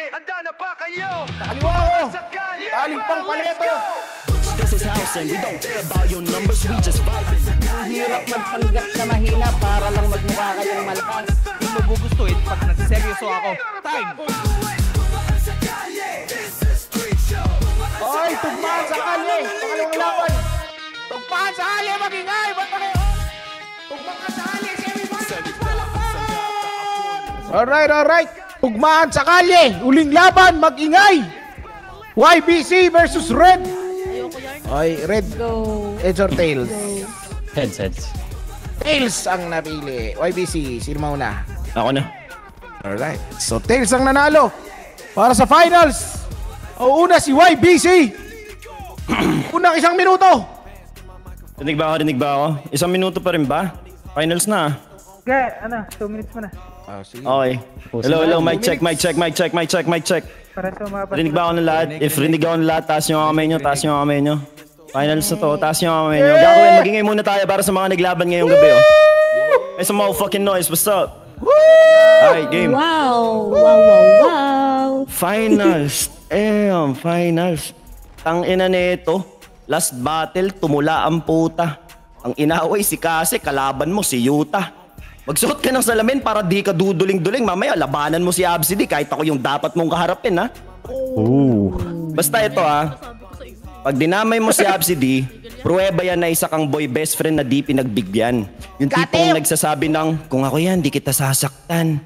handa na ba kayo? Kaliwa ko! Aling pang paleto! This is house and we don't care about your numbers, we just vibing. Hirap magpanggap na mahina para lang magmukha kayong malakas. Kung magugustuhin pag nagseryoso ako. Time! Oy, tugmaan sa kalye! Pangalawang laban! Tugmaan sa kalye! Magingay! Ba't kayo? Tugmaan sa kalye! Alright! Tugmaan sa kalye! Uling laban! Magingay! YBC versus Red! Oy, Red. Heads or tails? Heads. Tails ang napili. YBC, sino mauna? Ako na. Alright. So, tails ang nanalo. Para sa finals. O una si YBC. Unang 1 minuto. Rinig ba ako? 1 minuto pa rin ba? Finals na. Okay, 2 minutes mo na. Sige. Okay. Hello, mic check. Para sa mga Rinig ba ako ng lahat? If rinig ako ng lahat, taas nyo ang kamay nyo. Finals na to, taas nyo ang kamay nyo. Gagawin, magingay muna tayo para sa mga naglaban ngayong gabi, oh. May some motherfucking noise, what's up? Alright, game. Wow. Finals. Finals. Tangina nito. Last battle, tumula ang puta. Ang inaway si Kase, kalaban mo si Yuta. Magsuot ka ng salamin para di ka duduling-duling. Mamaya, labanan mo si Absidy kahit ako yung dapat mong kaharapin, ha? Basta ito, ha? Pag dinamay mo si Absidy, pruweba yan na isa kang boy best friend na di pinagbigyan. Yung tipong nagsasabi ng, kung ako yan, di kita sasaktan.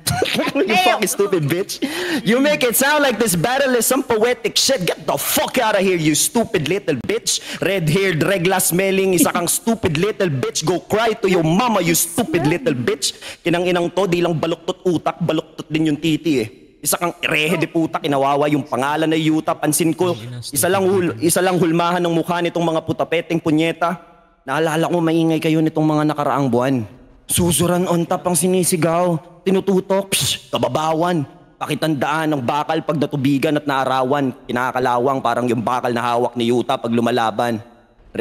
You fucking stupid bitch. You make it sound like this battle is some poetic shit. Get the fuck out of here, you stupid little bitch. Red-haired, regla-smelling, isa kang stupid little bitch. Go cry to your mama, you stupid little bitch. Kinang-inang to, di lang baluktot utak, baluktot din yung titi eh. Isa kang rehe de puta, kinawawa yung pangalan na Yuta. Pansin ko, isa lang hulmahan ng mukha nitong mga putapeteng punyeta. Naalala ko maingay kayo nitong mga nakaraang buwan. Susuran on top ang sinisigaw, tinututok, kababawan. Pakitandaan ng bakal pag natubigan at naarawan. Kinakalawang parang yung bakal na hawak ni Yuta pag lumalaban.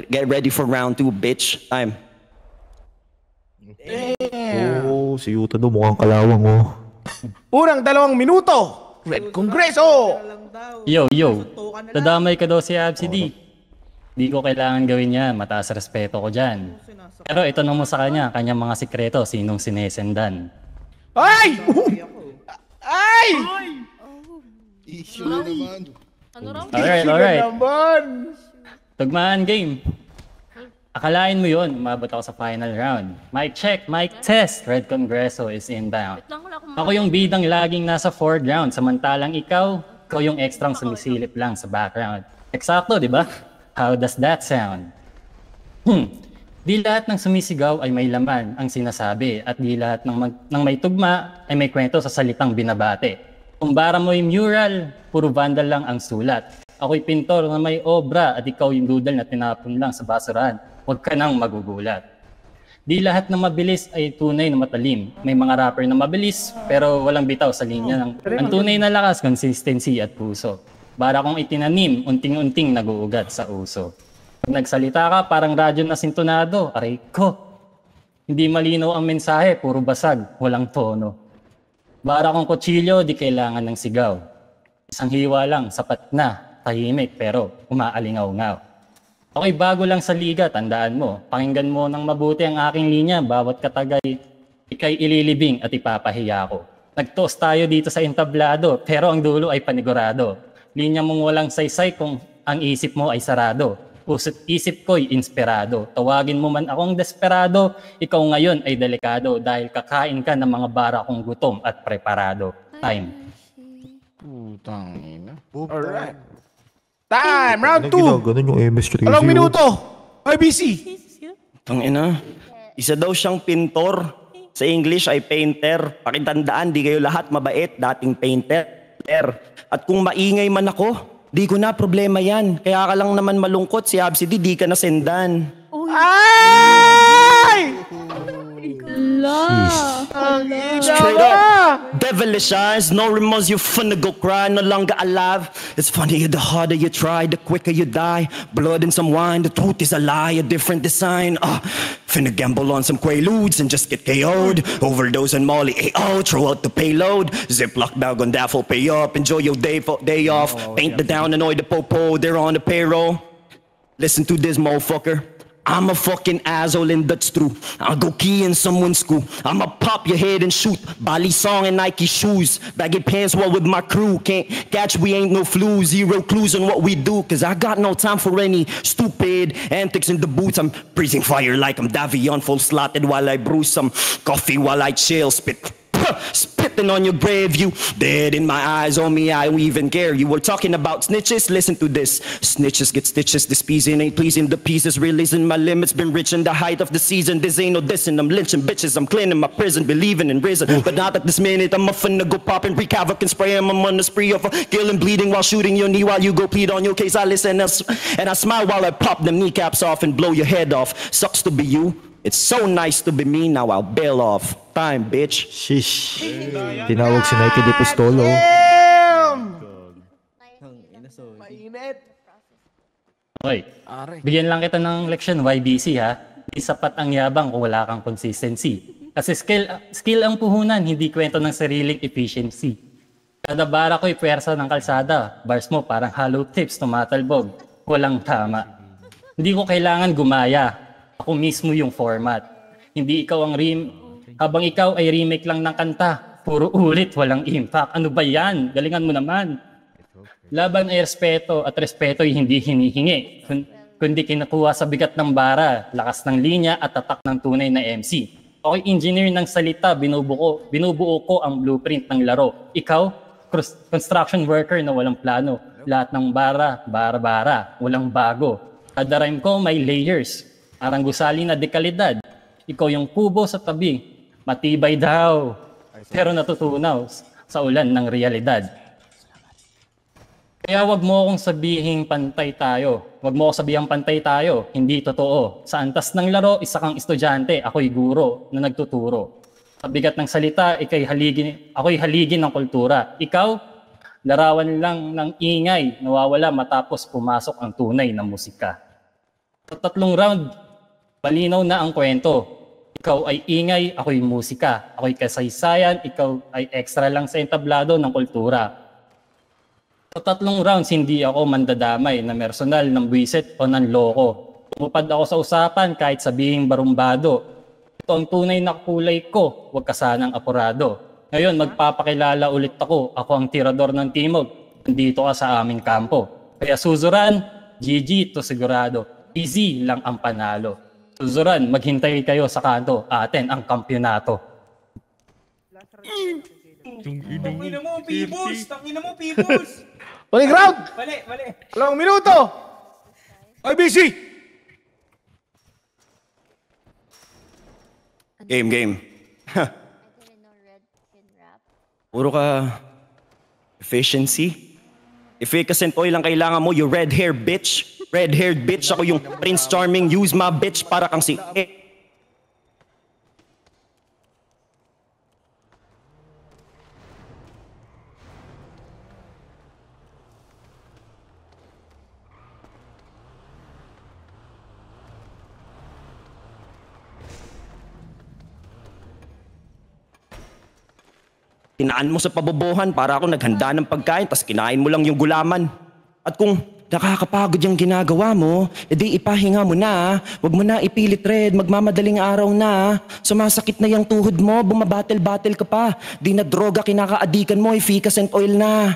Get ready for round 2, bitch. Time. Oh, si Yuta do mukhang kalawang, oh. Unang 2 minuto. Red Congreso. Yo. Dadamay ka daw si Absidy. Di ko kailangan gawin yan. Mataas respeto ko dyan. Pero ito mo sa kanyang mga sikreto, sinong sinesendan. Ay! Issue naman. Alright. Tugmaan game. Akalain mo yun, umabot ako sa final round. Mic check, mic test. Red Congreso is inbound. Ako yung bidang laging nasa 4th round, samantalang ikaw yung extrang sumisilip lang sa background. Eksakto, di ba? How does that sound? Di lahat ng sumisigaw ay may laman ang sinasabi at di lahat ng may tugma ay may kwento sa salitang binabate. Kumbara mo yung mural, puro vandal lang ang sulat. Ako'y pintor na may obra at ikaw yung doodle na tinapon lang sa basurahan. Huwag ka nang magugulat. Di lahat ng mabilis ay tunay na matalim. May mga rapper na mabilis pero walang bitaw sa linya ng ang tunay na lakas, consistency at puso. Para kung itinanim, unting-unting naguugat sa uso. Pag nagsalita ka, parang radyo na sintonado. Aray ko. Hindi malinaw ang mensahe, puro basag, walang tono. Para kung kutsilyo, di kailangan ng sigaw. Isang hiwa lang, sapat na, tahimik pero umaalingaw-ngaw. Ako'y bago lang sa liga, tandaan mo. Pakinggan mo ng mabuti ang aking linya, bawat katagay, ikay ililibing at ipapahiya ko. Nag-toast tayo dito sa entablado, pero ang dulo ay panigurado. Linya mong walang saysay kung ang isip mo ay sarado. Puso't isip ko'y inspirado. Tawagin mo man akong desperado, ikaw ngayon ay delikado dahil kakain ka ng mga bara kong gutom at preparado. Time. Putang ina. Alright. Time! Round 2! Ganun yung MS3. 2 minuto! IBC! Tangina, isa daw siyang pintor. Sa English ay painter. Pakitandaan, di kayo lahat mabait, dating painter. At kung maingay man ako, di ko na problema yan. Kaya ka lang naman malungkot si Absidy, di ka nasendan. Ay! Straight up, devilish eyes, no remorse, you finna go cry, no longer alive. It's funny, the harder you try, the quicker you die. Blood and some wine, the truth is a lie, a different design. Finna gamble on some Quaaludes and just get KO'd. Overdose on Molly, AO, throw out the payload. Ziploc bag on daffel, pay up, enjoy your day off. Paint the down, annoy the popo, they're on the payroll. Listen to this motherfucker. I'm a fucking asshole and that's true. I'll go key in someone's school. I'ma pop your head and shoot. Bali song and Nike shoes. Baggy pants while with my crew. Can't catch, we ain't no flu. Zero clues on what we do. Cause I got no time for any stupid antics in the boots. I'm breathing fire like I'm Davion, full slotted while I brew some coffee while I chill. Spitting on your grave, you dead in my eyes. On me, I don't even care. You were talking about snitches, listen to this. Snitches get stitches, this piecing ain't pleasing. The pieces releasing my limits, been reaching the height of the season. This ain't no dissing, I'm lynching bitches. I'm cleaning my prison, believing in risen. But not at this minute, I'm finna go pop and wreak havoc and spray him. I'm on the spree of killing, bleeding while shooting your knee. While you go plead on your case, I listen and I smile while I pop them kneecaps off and blow your head off. Sucks to be you. It's so nice to be me, now I'll bail off. Time, bitch. Shish. Tinawag si Nike Di Pistolo. Mainit. Okay. Bigyan lang kita ng leksyon, YBC ha. Di sapat ang yabang kung wala kang consistency. Kasi skill ang puhunan, hindi kwento ng sariling efficiency. Kada bara ko'y pwersa ng kalsada. Bars mo parang hollow tips, tumatalbog. Walang tama. Hindi ko kailangan gumaya. Ako mismo yung format. Hindi ikaw ang habang ikaw ay remake lang ng kanta. Puro ulit, walang impact. Ano ba yan? Galingan mo naman. Laban ay respeto at respeto ay hindi hinihingi. Kundi kinukuha sa bigat ng bara, lakas ng linya at tatak ng tunay na MC. Ako'y engineer ng salita, binubuo ko ang blueprint ng laro. Ikaw, construction worker na walang plano. Lahat ng bara, walang bago. Kada rhyme ko may layers. Parang gusali na dekalidad. Ikaw yung kubo sa tabi. Matibay daw. Pero natutunaw sa ulan ng realidad. Kaya wag mo akong sabihing pantay tayo. Wag mo akong sabihang pantay tayo. Hindi totoo. Sa antas ng laro, isa kang estudyante. Ako'y guro na nagtuturo. Sa bigat ng salita, ako'y haligin ng kultura. Ikaw, larawan lang ng ingay. Nawawala matapos pumasok ang tunay na musika. Sa 3 round, malinaw na ang kwento. Ikaw ay ingay, ako'y musika. Ako'y kasaysayan, ikaw ay extra lang sa entablado ng kultura. Sa 3 rounds, hindi ako mandadamay na personal ng buwisit o ng loko. Tumupad ako sa usapan kahit sabihing barumbado. Ito ang tunay na kulay ko, huwag ka sanang apurado. Ngayon, magpapakilala ulit ako. Ako ang tirador ng timog. Nandito ka sa aming kampo. Kaya suzuran, GG to sigurado. Easy lang ang panalo. Suzuran, maghintay kayo sa kanto. Atin ang kampyonato. Tangina mo, Peoples! Tangina mo, Peoples! Huling round! Mali. 2 minuto! YBC! Game. Puro ka efficiency. Efficacent oil lang kailangan mo, you red hair bitch. Red-haired bitch, ako yung Prince Charming. Use my bitch para kang si... Tinaan mo sa pabobohan para ako naghanda ng pagkain tas kinain mo lang yung gulaman. At kung nakakapagod yung ginagawa mo, edi ipahinga mo na. Huwag mo na ipilit red, magmamadaling araw na. Sumasakit na yung tuhod mo, bumabatel-batel ka pa. Di na droga kinakaadikan mo, efficacent oil na.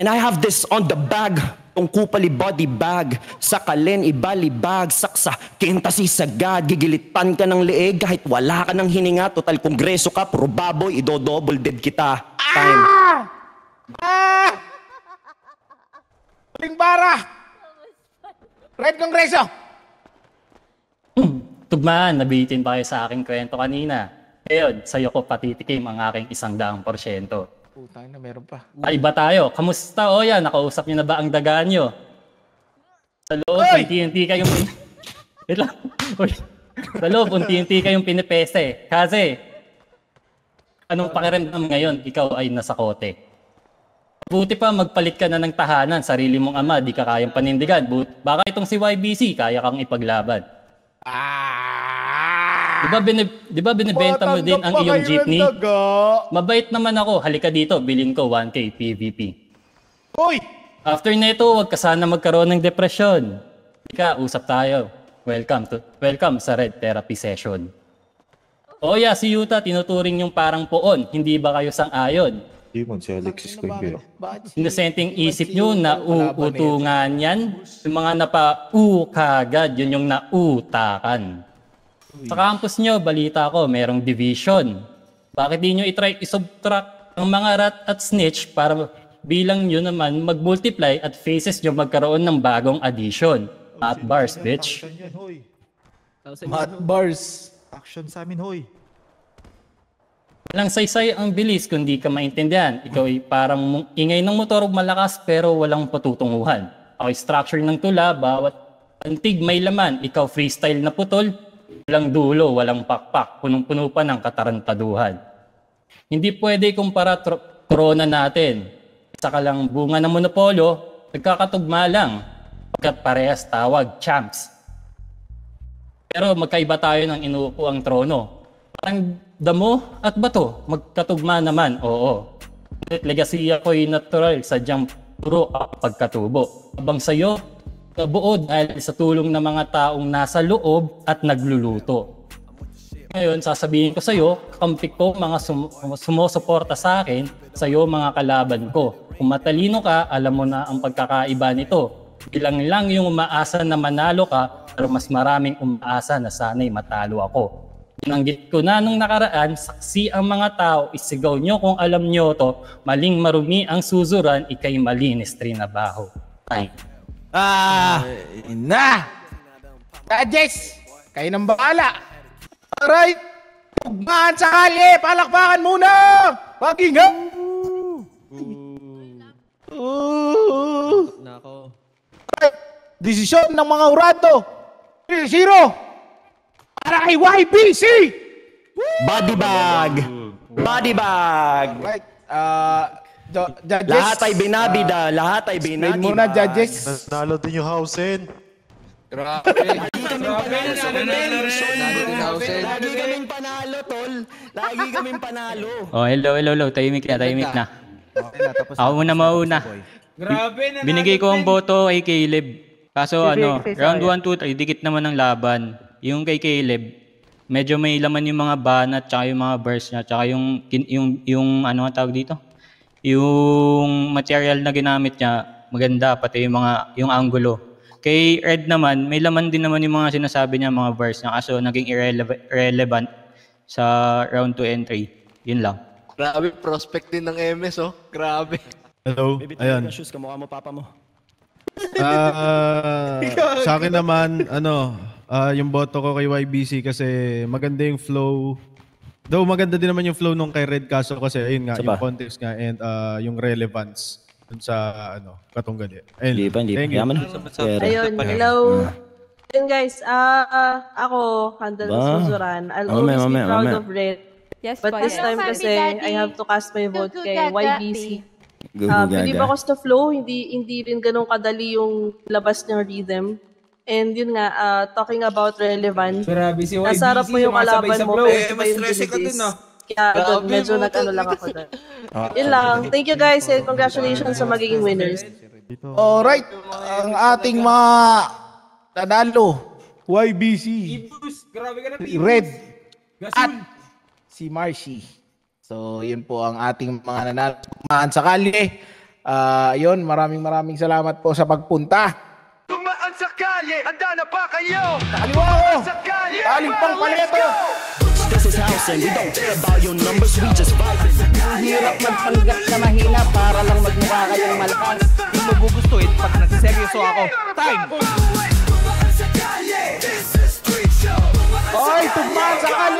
And I have this on the bag, tong kupali body bag. Sakalin, ibalibag, saksa, kintasi sagad. Gigilitan ka ng leeg kahit wala ka ng hininga. Total kongreso ka, puro baboy, idodouble dead kita. Time. Huling bara! Red Congreso! Tugmaan, nabitin pa kayo sa aking kwento kanina. Ngayon, sa'yo ko patitikim ang aking 100%. Putang na, meron pa. Iba tayo. Kamusta? O yan, nakausap niyo na ba ang daga nyo? Sa loob, unti-unti kayong... Wait lang. Sa loob, unti-unti kayong pinipese. Kasi, anong pakiramdam ngayon? Ikaw ay nasa kote. Buti pa magpalit ka na ng tahanan, sarili mong ama, di ka kayang panindigan. Baka itong si YBC, kaya kang ipaglaban. Di ba binibenta mo din ang iyong jeepney? Mabait naman ako. Halika dito, bilhin ko 1K PVP. Hoy! After nito, huwag ka sana magkaroon ng depresyon. Halika, usap tayo. Welcome sa Red Therapy Session. O yeah, si Yuta tinuturing yung parang poon. Hindi ba kayo sang-ayon? Demon, si Alexis ko yung Inosenteng isip nyo na uutungan yan. Yung mga napa-u kagad, yun yung nautakan. Sa campus nyo, balita ko, merong division. Bakit di nyo itry isubtract ang mga rat at snitch para bilang nyo naman mag-multiply at faces nyo magkaroon ng bagong addition? At bars, bitch. Mat bars. Action sa amin, hoy. Walang saysay ang bilis kung di ka maintindihan. Ikaw ay parang ingay ng motor malakas pero walang patutunguhan. Ako ay structure ng tula, bawat antig may laman. Ikaw freestyle na putol, walang dulo, walang pakpak, punong-puno pa ng katarantaduhan. Hindi pwede kumpara corona natin. Isa ka lang bunga ng monopolyo, nagkakatugma lang. Pagkat parehas tawag, champs. Pero magkaiba tayo ng inuupo ang trono. Parang damo at bato, magkatugma naman, oo. Legacy ako'y natural, sadyang puro ang pagkatubo. Habang sa'yo, nabuo dahil sa tulong ng mga taong nasa loob at nagluluto. Ngayon, sasabihin ko sa'yo, kakampi ko mga sumusuporta sa akin, sa'yo mga kalaban ko. Kung matalino ka, alam mo na ang pagkakaiba nito. Ilang lang yung umaasa na manalo ka, pero mas maraming umaasa na sana'y matalo ako. Binanggit ko na nung nakaraan, saksi ang mga tao, isigaw nyo kung alam nyo to, maling marumi ang suzuran, ikay malinis trinabaho. Ay. Jess, kayo nang bahala. Alright. Tugmaan sa kalye, palakpakan muna. Pakinggan. Nako. Desisyon ng mga urado. 0 para kay YBC. Body bag! Body bag! Right. Judges. Lahat ay binabida, lahat ay Explain binabida. muna, judges. Nalo din yung Hausen. Lagi kaming panalo, tol. Lagi kaming panalo. Oh, hello. Tahimik na. Ako muna mauna. Grabe na. Binigay ko ang boto kay Caleb. Kaso Sige, round 1, 2, 3, dikit naman ang laban. Yung kay Caleb, medyo may laman yung mga banat, tsaka yung mga burst niya, tsaka yung ano ang tawag dito? Yung material na ginamit niya, maganda, pati yung angulo. Kay Red naman, may laman din naman yung mga sinasabi niya, mga burst niya, kaso naging irrelevant sa round 2 and 3. Yun lang. Grabe, prospect din ng MS, oh. Grabe. Hello, ayan. Shoes, kamukha mo papa mo. Sa akin naman, yung boto ko kay YBC kasi maganda yung flow. Though maganda din naman yung flow nung kay Red kaso kasi ayun nga, yung context nga and yung relevance dun sa Katunggali. Hindi pa. Yaman. Ayun, hello. Ayun guys, ako, Handle Suzuran. I'll always be proud of Red. Yes, But this time kasi, I have to cast my vote kay YBC. Believe ako sa flow, hindi rin ganun kadali yung labas ng rhythm. And yun nga, talking about relevance, Grabe si YBC. nasarap mo yung kalaban mo, pero mas stress ka din, Kaya doon, medyo nag-ano lang ako doon. Yun lang. Thank you guys and congratulations sa magiging winners. Alright, ang ating mga nanalo, YBC, Grabe ka na, Red, at si Marcy. So, yun po ang ating mga nanalo sa kalye. Yun, maraming salamat po sa pagpunta. Tumaan sa kalye, handa na ba kayo? Kaliwa ko! Aling pang paleto! This is house and we don't care about your numbers, we just vibe. Hirap magpanggap na mahina para lang magmukha kayong malakas. Hindi mo gugustuhin pag nagseryoso ako. Time! Oy, tugmaan sa kalye!